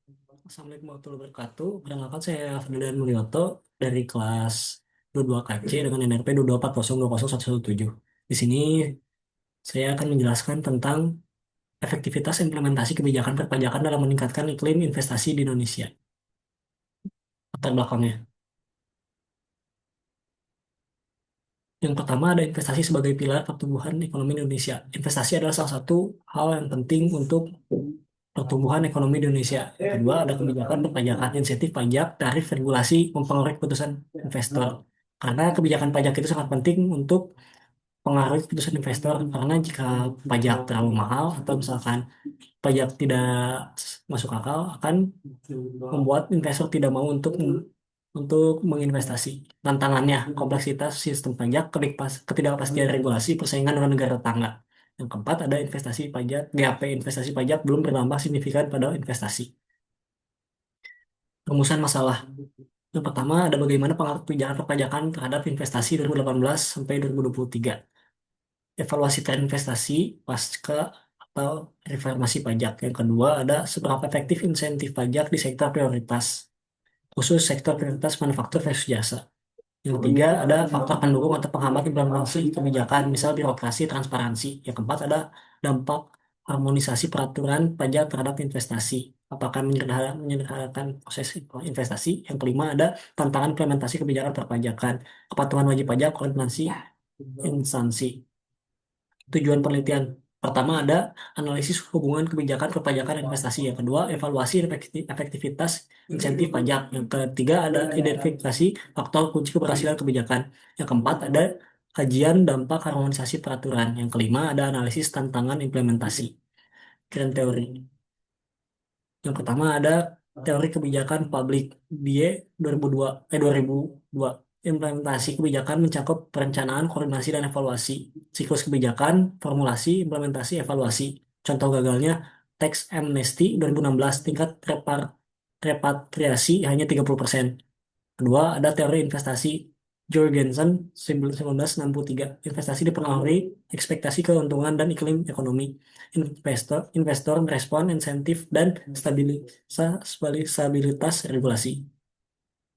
Assalamualaikum warahmatullahi wabarakatuh. Perkenalkan saya Ferdinand Mulyoto dari kelas 22 KC dengan NRP 224020117. Di sini saya akan menjelaskan tentang efektivitas implementasi kebijakan perpajakan dalam meningkatkan iklim investasi di Indonesia. Latar belakangnya. Yang pertama ada investasi sebagai pilar pertumbuhan ekonomi Indonesia. Investasi adalah salah satu hal yang penting untuk pertumbuhan ekonomi di Indonesia. Yang kedua, ada kebijakan perpajakan, insentif pajak, tarif, regulasi, mempengaruhi keputusan investor. Karena kebijakan pajak itu sangat penting untuk pengaruhi keputusan investor. Karena jika pajak terlalu mahal atau misalkan pajak tidak masuk akal, akan membuat investor tidak mau untuk menginvestasi. Tantangannya, kompleksitas sistem pajak, ketidakpastian regulasi, persaingan dengan negara tetangga. Yang keempat, ada investasi pajak, GAP investasi pajak belum berdampak signifikan pada investasi. Rumusan masalah. Yang pertama, ada bagaimana pengaruh kebijakan perpajakan terhadap investasi 2018 sampai 2023. Evaluasi tren investasi pasca atau reformasi pajak. Yang kedua, ada seberapa efektif insentif pajak di sektor prioritas, khusus sektor prioritas manufaktur versus jasa. Yang ketiga, ada faktor pendukung atau penghambat implementasi kebijakan, misal birokrasi, transparansi. Yang keempat, ada dampak harmonisasi peraturan pajak terhadap investasi. Apakah menyederhanakan proses investasi? Yang kelima, ada tantangan implementasi kebijakan perpajakan, kepatuhan wajib pajak, koordinasi instansi. Tujuan penelitian. Pertama ada analisis hubungan kebijakan perpajakan dan investasi. Yang kedua, evaluasi efektivitas insentif pajak. Yang ketiga ada identifikasi faktor kunci keberhasilan kebijakan. Yang keempat ada kajian dampak harmonisasi peraturan. Yang kelima ada analisis tantangan implementasi. Keren teori. Yang pertama ada teori kebijakan publik BIE 2002. Implementasi kebijakan mencakup perencanaan, koordinasi, dan evaluasi. Siklus kebijakan, formulasi, implementasi, evaluasi. Contoh gagalnya, tax amnesty 2016, tingkat repatriasi hanya 30%. Kedua, ada teori investasi Jorgensen 1963. Investasi dipengaruhi ekspektasi keuntungan dan iklim ekonomi. Investor merespon insentif dan stabilitas regulasi.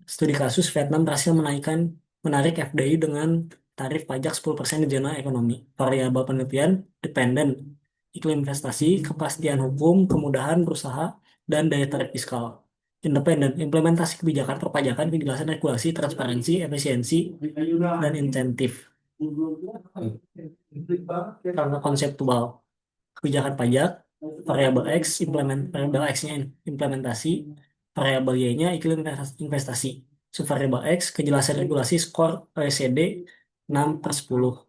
Studi kasus Vietnam berhasil menarik FDI dengan tarif pajak 10% di zona ekonomi. Variabel penelitian dependen, iklim investasi, kepastian hukum, kemudahan berusaha, dan daya tarik fiskal. Independen, implementasi kebijakan perpajakan, kejelasan regulasi, transparansi, efisiensi, dan insentif. Karena konseptual, kebijakan pajak, variabel X, variabel X-nya implementasi, variabel Y-nya iklim investasi. Subvariabel X, kejelasan regulasi skor OECD 6/10.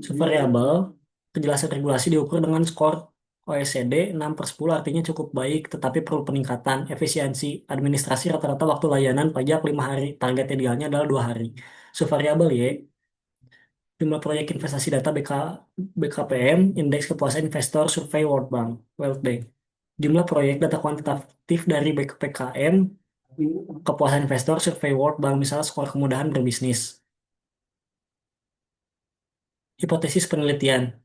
Subvariabel, kejelasan regulasi diukur dengan skor OECD 6/10 artinya cukup baik, tetapi perlu peningkatan. Efisiensi administrasi rata-rata waktu layanan pajak 5 hari, target idealnya adalah 2 hari. Subvariabel Y, jumlah proyek investasi data BKPM, Indeks Kepuasan Investor Survei World Bank. Jumlah proyek data kuantitatif dari BKPM, Kepuasan Investor Survei World Bank, misalnya skor kemudahan berbisnis. Hipotesis penelitian.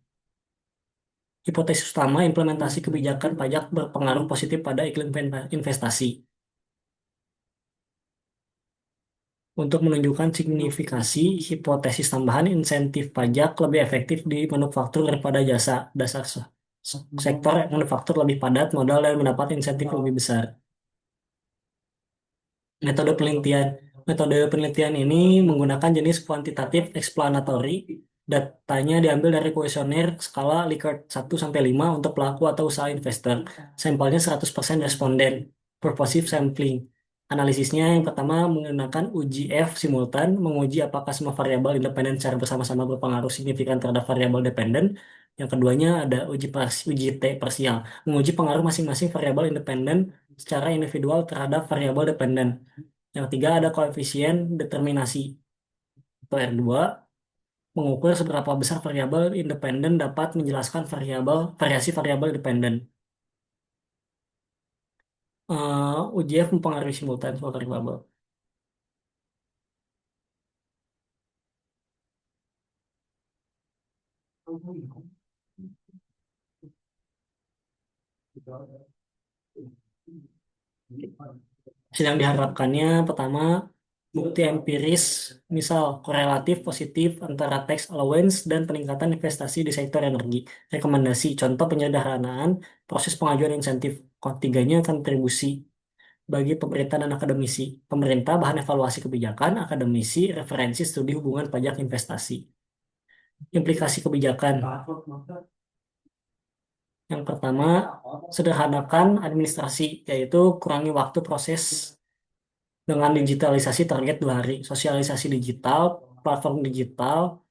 Hipotesis utama, implementasi kebijakan pajak berpengaruh positif pada iklim investasi. Untuk menunjukkan signifikasi, hipotesis tambahan insentif pajak lebih efektif di manufaktur daripada jasa. Dasar sektor manufaktur lebih padat modal dan mendapat insentif lebih besar. Metode penelitian. Metode penelitian ini menggunakan jenis kuantitatif explanatory. Datanya diambil dari kuesioner skala Likert 1 sampai 5 untuk pelaku atau usaha investor. Sampelnya 100% responden. Purposive sampling. Analisisnya yang pertama menggunakan uji F simultan, menguji apakah semua variabel independen secara bersama-sama berpengaruh signifikan terhadap variabel dependen. Yang keduanya ada uji T parsial, menguji pengaruh masing-masing variabel independen secara individual terhadap variabel dependen. Yang ketiga ada koefisien determinasi atau R2, mengukur seberapa besar variabel independen dapat menjelaskan variasi variabel dependen. Uji F mempengaruhi simultan suatu variabel. Yang diharapkannya pertama bukti empiris, misal korelatif positif antara tax allowance dan peningkatan investasi di sektor energi. Rekomendasi, contoh penyederhanaan proses pengajuan insentif. Ketiganya kontribusi bagi pemerintah dan akademisi. Pemerintah bahan evaluasi kebijakan, akademisi referensi studi hubungan pajak investasi. Implikasi kebijakan. Yang pertama, sederhanakan administrasi, yaitu kurangi waktu proses dengan digitalisasi target 2 hari, sosialisasi digital, platform digital,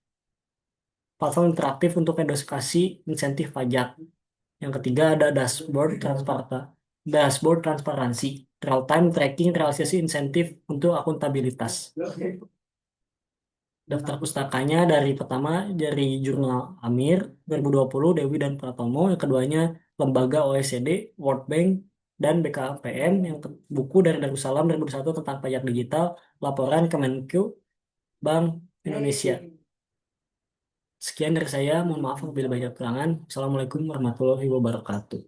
platform interaktif untuk edukasi insentif pajak. Yang ketiga ada dashboard transparansi, real time tracking realisasi insentif untuk akuntabilitas. Daftar pustakanya dari pertama dari Jurnal Amir 2020 Dewi dan Pratomo, yang keduanya Lembaga OECD, World Bank, dan BKPM, yang buku dari Darussalam 2001 tentang pajak digital, laporan Kemenku Bank Indonesia. Sekian dari saya, mohon maaf apabila banyak kekurangan. Assalamualaikum warahmatullahi wabarakatuh.